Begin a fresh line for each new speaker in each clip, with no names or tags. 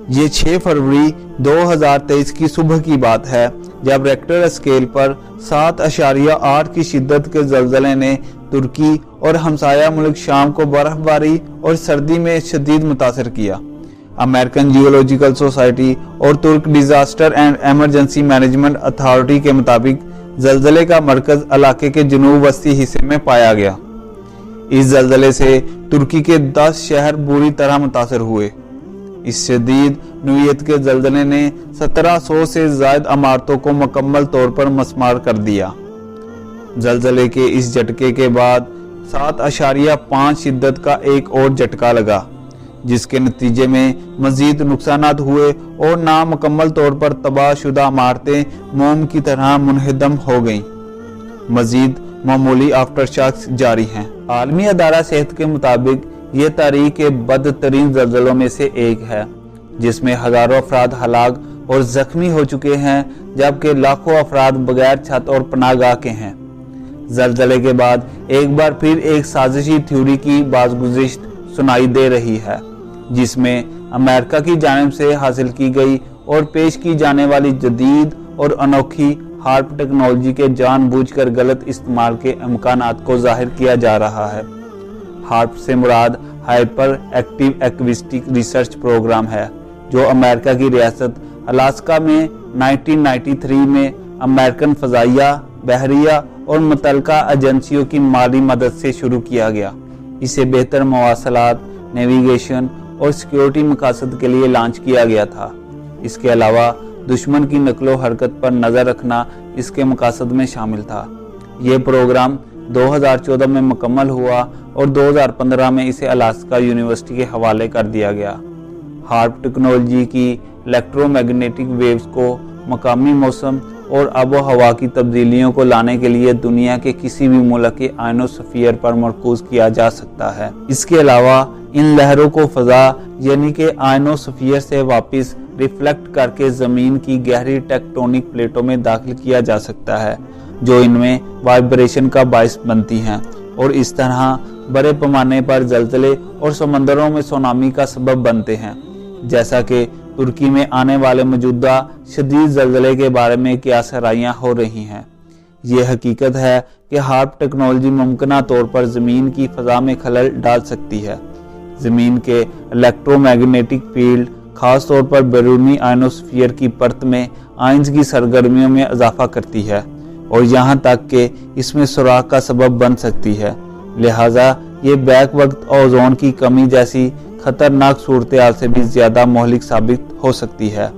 ये 6 फरवरी 2023 की सुबह की बात है, जब रेक्टर स्केल पर 7.8 की शिद्दत के ज़लज़ले ने तुर्की और हमसाया मुल्क शाम को बर्फबारी और सर्दी में शदीद मुतासर किया। अमेरिकन जियोलॉजिकल सोसाइटी और तुर्क disaster and emergency management authority के मुताबिक ज़लज़ले का मरकज इलाके के जनूब वस्ती हिस्से में पाया गया। इस ज़लज़ले से तुर्की के 10 शहर बुरी तरह मुतासर हुए। इस शदीद नौइयत के ज़लज़ले ने 1700 से ज़ायद इमारतों को मुकम्मल तौर पर मस्मार कर दिया। ज़लज़ले के इस झटके के बाद 7.5 शिद्दत का एक और झटका लगा, जिसके नतीजे में मजीद नुकसानात हुए और नामुकम्मल तौर पर तबाहशुदा इमारतें मोम की तरह मुनहदम हो गईं। मजीद मामूली आफ्टर शॉक्स जारी हैं। आलमी अदारा सेहत के मुताबिक ये तारीख के बदतरीन ज़लज़लों में से एक है, जिसमें हज़ारों अफराद हलाक और जख्मी हो चुके हैं, जबकि लाखों अफराद बगैर छत और पनाहगाह के हैं। ज़लज़ले के बाद एक बार फिर एक साजिशी थ्योरी की बाज़गुज़िश्त सुनाई दे रही है, जिसमें अमेरिका की जानिब से हासिल की गई और पेश की जाने वाली जदीद और अनोखी हार्प टेक्नोलॉजी के जानबूझकर गलत इस्तेमाल के इम्कानात को जाहिर किया जा रहा है। हार्प से मुराद हाइपर एक्टिव एक्विस्टिक रिसर्च प्रोग्राम है, जो अमेरिका की रियासत अलास्का में 1993 में अमेरिकन फ़ज़ाइया, बहरिया और मुतलका एजेंसियों की माली मदद से शुरू किया गया। इसे बेहतर मवासलात, नेविगेशन और सिक्योरिटी मकासद के लिए लॉन्च किया गया था। इसके अलावा दुश्मन की नकलो हरकत पर नज़र रखना इसके मकासद में शामिल था। ये प्रोग्राम 2014 में मुकम्मल हुआ और 2015 में इसे अलास्का यूनिवर्सिटी के हवाले कर दिया गया। हार्प टेक्नोलॉजी की इलेक्ट्रोमैग्नेटिक वेव्स को मकामी मौसम और आबो हवा की तब्दीलियों को लाने के लिए दुनिया के किसी भी मुल्क के आयनोस्फीयर पर मरकूज किया जा सकता है। इसके अलावा इन लहरों को फ़ज़ा यानी कि आयनोस्फीयर से वापस रिफ्लेक्ट करके ज़मीन की गहरी टेक्टोनिक प्लेटों में दाखिल किया जा सकता है, जो इनमें वाइब्रेशन का बायस बनती हैं और इस तरह बड़े पैमाने पर ज़लज़ले और समंदरों में सुनामी का सबब बनते हैं। जैसा कि तुर्की में आने वाले मौजूदा शदीद ज़लज़ले के बारे में क्या सराहियाँ हो रही हैं। ये हकीकत है कि हार्प टेक्नोलॉजी मुमकिना तौर पर ज़मीन की फ़ज़ा में खलल डाल सकती है। ज़मीन के इलेक्ट्रोमैग्नेटिक फील्ड खास तौर पर बैरूनी आयनोस्फीयर की परत में आइंस की सरगर्मियों में इजाफा करती है और यहाँ तक कि इसमें सुराख का सबब बन सकती है। लिहाजा ये बैक वक्त ओजोन की कमी जैसी खतरनाक सूरत हाल से भी ज़्यादा मोहलिक साबित हो सकती है।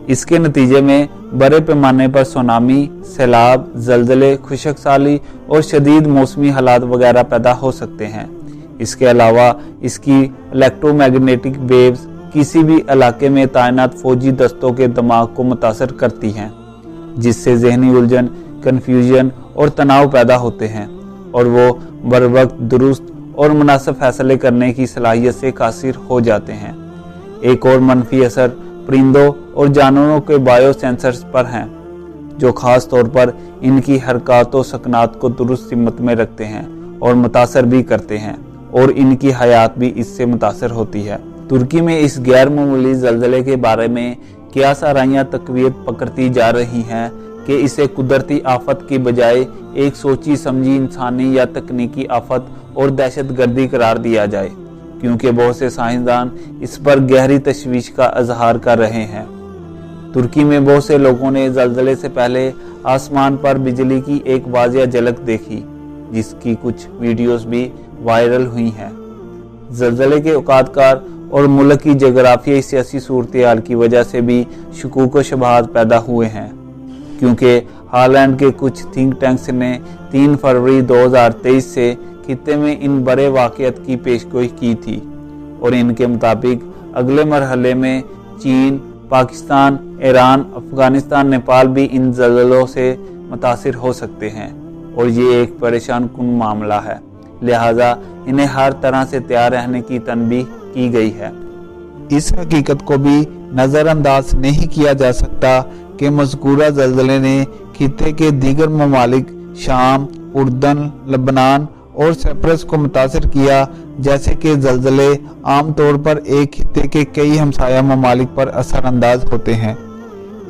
इसके नतीजे में बड़े पैमाने पर सुनामी, सैलाब, ज़लज़ले, खुशक साली और शदीद मौसमी हालात वगैरह पैदा हो सकते हैं। इसके अलावा इसकी इलेक्ट्रोमैग्नेटिक वेव्स किसी भी इलाके में तैनात फौजी दस्तों के दिमाग को मुतासर करती हैं, जिससे जहनी उलझन, कन्फ्यूजन और तनाव पैदा होते हैं और वो बर वक्त दुरुस्त और मुनासिब फैसले करने की सलाहियत से कासिर हो जाते हैं। एक और मनफी असर परिंदों और जानवरों के बायो सेंसर्स पर हैं, जो ख़ास तौर पर इनकी हरकत व सकनात को दुरुस्त सिमत में रखते हैं और मुतासर भी करते हैं और इनकी हयात भी इससे मुतासर होती है। तुर्की में इस गैर मामूली ज़लज़ले के बारे में क्या सराहियाँ तकवीत पकड़ती जा रही हैं कि इसे कुदरती आफत की बजाय एक सोची समझी इंसानी या तकनीकी आफत और दहशतगर्दी करार दिया जाए, क्योंकि बहुत से साइंसदान इस पर गहरी तशवीश का इजहार कर रहे हैं। तुर्की में बहुत से लोगों ने ज़लज़ले से पहले आसमान पर बिजली की एक वाज़िया झलक देखी, जिसकी कुछ वीडियोस भी वायरल हुई हैं। ज़लज़ले के औकातकार और मुल्क की जगराफियाई सियासी सूरत हाल की वजह से भी शकूक व शुबहात पैदा हुए हैं, क्योंकि हॉलैंड के कुछ थिंक टैंक्स ने 3 फरवरी 2023 से खित्ते में इन बड़े वाक़यात की पेशगोई की थी और इनके मुताबिक अगले मरहले में चीन, पाकिस्तान, ईरान, अफगानिस्तान, नेपाल भी इन ज़लज़लों से मुतासिर हो सकते हैं और ये एक परेशान कुन मामला है। लिहाजा इन्हें हर तरह से तैयार रहने की तनबीह की गई है। इस हकीकत को भी नज़रअंदाज नहीं किया जा सकता कि मज़कूरा ज़लज़ले ने खित्ते के दीगर ममालिक शाम, उर्दन, लबनान और साइप्रस को मुतासर किया, जैसे कि ज़लज़ले आम तौर पर एक खित्ते के कई हमसाया ममालिक पर असरअंदाज होते हैं।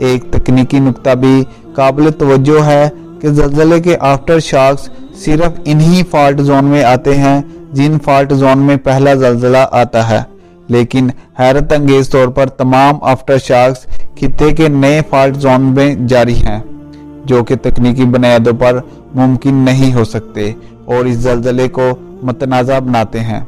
एक तकनीकी नुक्ता भी काबिल तवज्जो है कि ज़लज़ले के आफ्टर शॉक्स सिर्फ इन्हीं फॉल्ट जोन में आते हैं जिन फॉल्ट जोन में पहला ज़लज़ला आता है, लेकिन हैरत अंगेज तौर पर तमाम आफ्टर शॉक्स खित्ते के नए फॉल्ट जोन में जारी हैं, जो कि तकनीकी बुनियादों पर मुमकिन नहीं हो सकते और इस ज़लज़ले को मतनाज़ा बनाते हैं।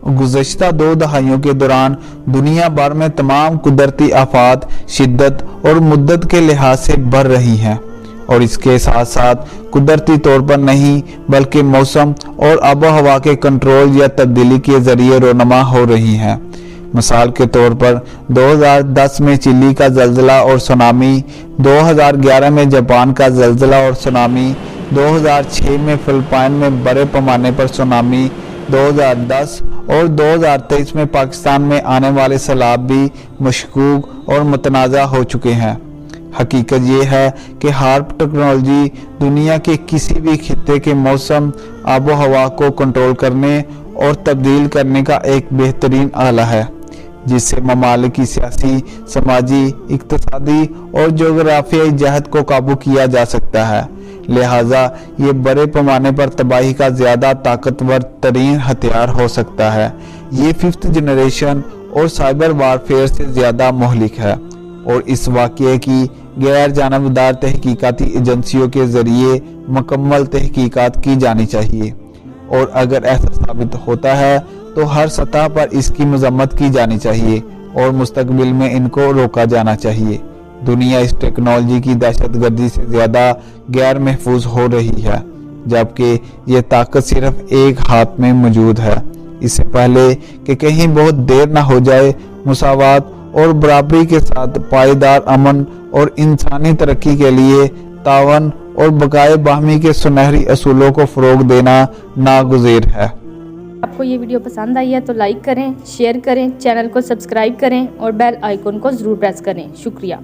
गुज़श्ता 2 दहाइयों के दौरान दुनिया भर में तमाम कुदरती आफात शिद्दत और मुद्दत के लिहाज से बढ़ रही हैं और इसके साथ साथ कुदरती तौर पर नहीं बल्कि मौसम और आबो हवा के कंट्रोल या तब्दीली के जरिए रोनमा हो रही हैं। मिसाल के तौर पर 2010 में चिली का ज़लज़ला और सुनामी, 2011 में जापान का ज़लज़ला और सुनामी, 2006 में फिलिपाइन में बड़े पैमाने पर सुनामी, 2010 और 2023 में पाकिस्तान में आने वाले सैलाब भी मशकूक और मुतनाज़ा हो चुके हैं। हकीकत ये है कि हार्प टेक्नोलॉजी दुनिया के किसी भी खित्ते के मौसम आबो हवा को कंट्रोल करने और तब्दील करने का एक बेहतरीन आला है, जिससे ममालिक की सियासी, समाजी, इक्तिसादी और जोग्राफियाई जहत को काबू किया जा सकता है। लिहाजा ये बड़े पैमाने पर तबाही का ज़्यादा ताकतवर तरीन हथियार हो सकता है। ये 5th जनरेशन और साइबर वारफेयर से ज़्यादा मुहलिक है और इस वाक़ये की गैर जानबदार तहकीकाती एजेंसियों के ज़रिए मुकम्मल तहकीकात की जानी चाहिए और अगर ऐसा साबित होता है तो हर सतह पर इसकी मजम्मत की जानी चाहिए और मुस्तकबिल में इनको रोका जाना चाहिए। दुनिया इस टेक्नोलॉजी की दहशतगर्दी से ज़्यादा गैर महफूज हो रही है, जबकि ये ताकत सिर्फ एक हाथ में मौजूद है। इससे पहले कि कहीं बहुत देर न हो जाए, मुसावात और बराबरी के साथ पायदार अमन और इंसानी तरक्की के लिए तावन और बकाए बाहमी के सुनहरी असूलों को फ़रोग देना नागुज़ीर है।
आपको ये वीडियो पसंद आई है तो लाइक करें, शेयर करें, चैनल को सब्सक्राइब करें और बेल आइकन को ज़रूर प्रेस करें। शुक्रिया।